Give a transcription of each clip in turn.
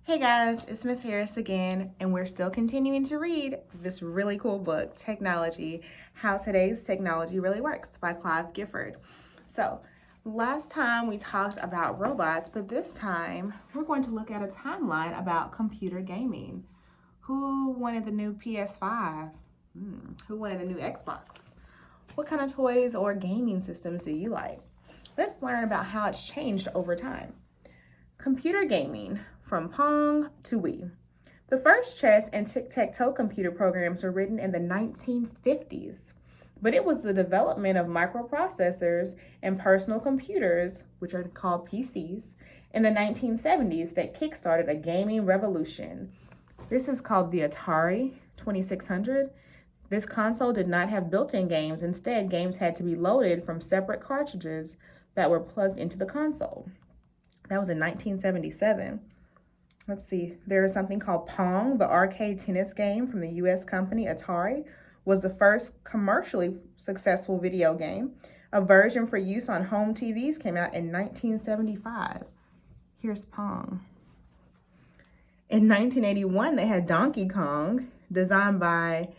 Hey guys, it's Miss Harris again, and we're still continuing to read this really cool book, Technology, How Today's Technology Really Works by Clive Gifford. So, last time we talked about robots, but this time we're going to look at a timeline about computer gaming. Who wanted the new PS5? Who wanted a new Xbox? What kind of toys or gaming systems do you like? Let's learn about how it's changed over time. Computer gaming, from Pong to Wii. The first chess and tic-tac-toe computer programs were written in the 1950s, but it was the development of microprocessors and personal computers, which are called PCs, in the 1970s that kickstarted a gaming revolution. This is called the Atari 2600. This console did not have built-in games. Instead, games had to be loaded from separate cartridges that were plugged into the console. That was in 1977. Let's see, there is something called Pong, the arcade tennis game from the US company Atari, was the first commercially successful video game. A version for use on home TVs came out in 1975. Here's Pong. In 1981, they had Donkey Kong, designed by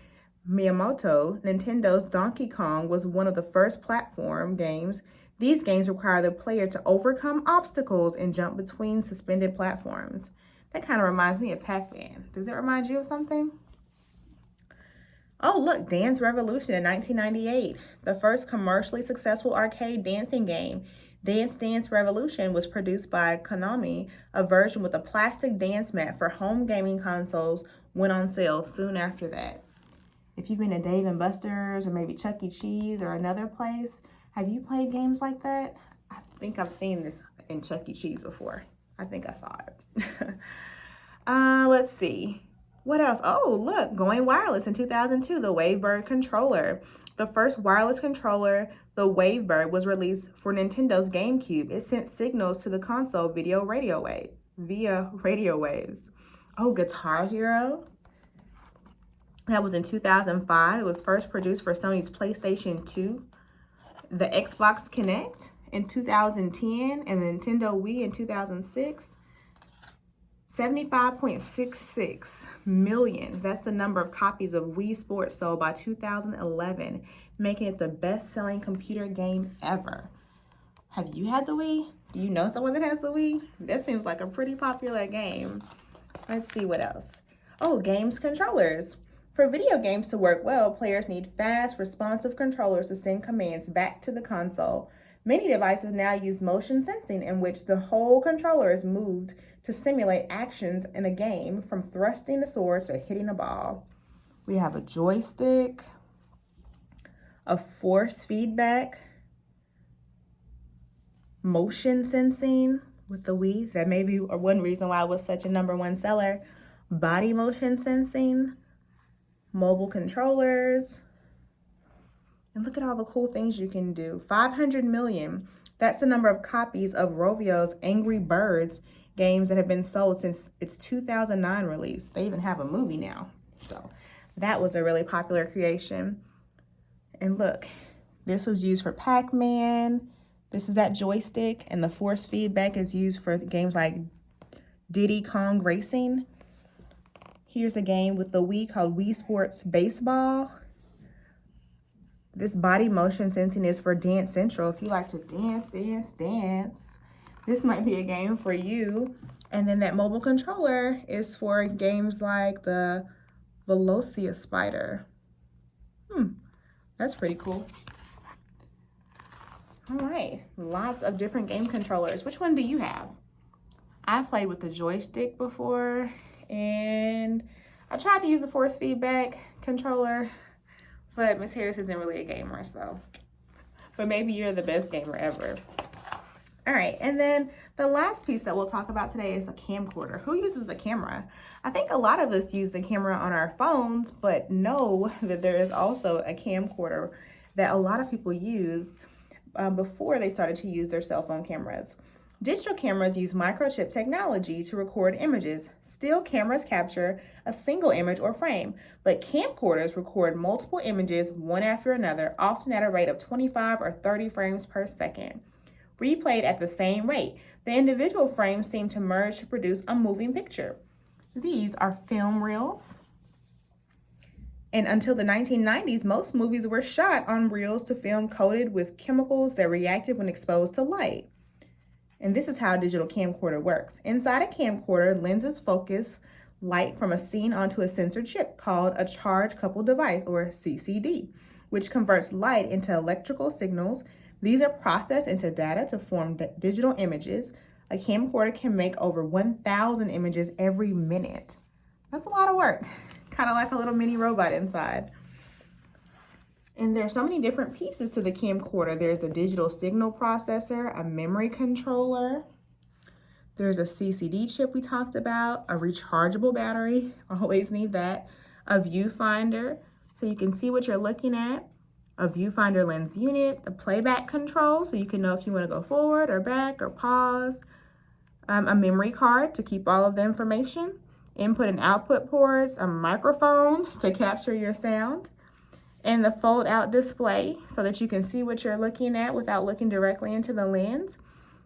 Miyamoto. Nintendo's Donkey Kong was one of the first platform games. These games require the player to overcome obstacles and jump between suspended platforms. That kind of reminds me of Pac-Man. Does it remind you of something? Oh, look, Dance Revolution in 1998. The first commercially successful arcade dancing game. Dance Dance Revolution was produced by Konami. A version with a plastic dance mat for home gaming consoles went on sale soon after that. If you've been to Dave & Buster's or maybe Chuck E. Cheese or another place, have you played games like that? I think I've seen this in Chuck E. Cheese before. I think I saw it. Let's see. What else? Oh, look, going wireless in 2002, the Wavebird controller. The first wireless controller, the Wavebird, was released for Nintendo's GameCube. It sent signals to the console via radio waves. Oh, Guitar Hero. That was in 2005. It was first produced for Sony's PlayStation 2. The Xbox Kinect in 2010 and the Nintendo Wii in 2006. 75.66 million. That's the number of copies of Wii Sports sold by 2011, making it the best-selling computer game ever. Have you had the Wii? Do you know someone that has the Wii? That seems like a pretty popular game. Let's see what else. Oh, games controllers. For video games to work well, players need fast, responsive controllers to send commands back to the console. Many devices now use motion sensing, in which the whole controller is moved to simulate actions in a game, from thrusting the sword to hitting a ball. We have a joystick, a force feedback, motion sensing with the Wii. That may be one reason why it was such a #1 seller. Body motion sensing, mobile controllers. And look at all the cool things you can do. 500 million. That's the number of copies of Rovio's Angry Birds games that have been sold since its 2009 release. They even have a movie now. So that was a really popular creation. And look, this was used for Pac-Man. This is that joystick, and the force feedback is used for games like Diddy Kong Racing. Here's a game with the Wii called Wii Sports Baseball. This body motion sensing is for Dance Central. If you like to dance, this might be a game for you. And then that mobile controller is for games like the Velocia Spider. That's pretty cool. All right, lots of different game controllers. Which one do you have? I've played with the joystick before, and I tried to use the force feedback controller, but Miss Harris isn't really a gamer, so. But maybe you're the best gamer ever. All right, and then the last piece that we'll talk about today is a camcorder. Who uses a camera? I think a lot of us use the camera on our phones, but know that there is also a camcorder that a lot of people use before they started to use their cell phone cameras. Digital cameras use microchip technology to record images. Still cameras capture a single image or frame, but camcorders record multiple images one after another, often at a rate of 25 or 30 frames per second. replayed at the same rate. The individual frames seem to merge to produce a moving picture. These are film reels. And until the 1990s, most movies were shot on reels to film coated with chemicals that reacted when exposed to light. And this is how a digital camcorder works. Inside a camcorder, lenses focus light from a scene onto a sensor chip called a charge coupled device, or CCD, which converts light into electrical signals. These are processed into data to form digital images. A camcorder can make over 1,000 images every minute. That's a lot of work. Kind of like a little mini robot inside. And there's so many different pieces to the camcorder. There's a digital signal processor, a memory controller. There's a CCD chip we talked about, a rechargeable battery, always need that, a viewfinder, so you can see what you're looking at, a viewfinder lens unit, a playback control, so you can know if you want to go forward or back or pause, a memory card to keep all of the information, input and output ports, a microphone to capture your sound, and the fold out display so that you can see what you're looking at without looking directly into the lens.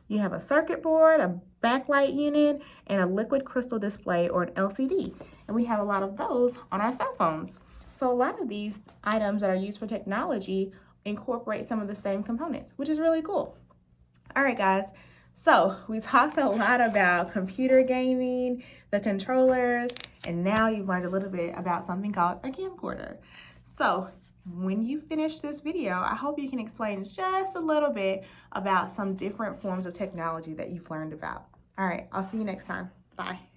You have a circuit board, a backlight unit, and a liquid crystal display, or an LCD. And we have a lot of those on our cell phones. So a lot of these items that are used for technology incorporate some of the same components, which is really cool. All right, guys. So we talked a lot about computer gaming, the controllers, and now you've learned a little bit about something called a camcorder. So when you finish this video, I hope you can explain just a little bit about some different forms of technology that you've learned about. All right, I'll see you next time. Bye.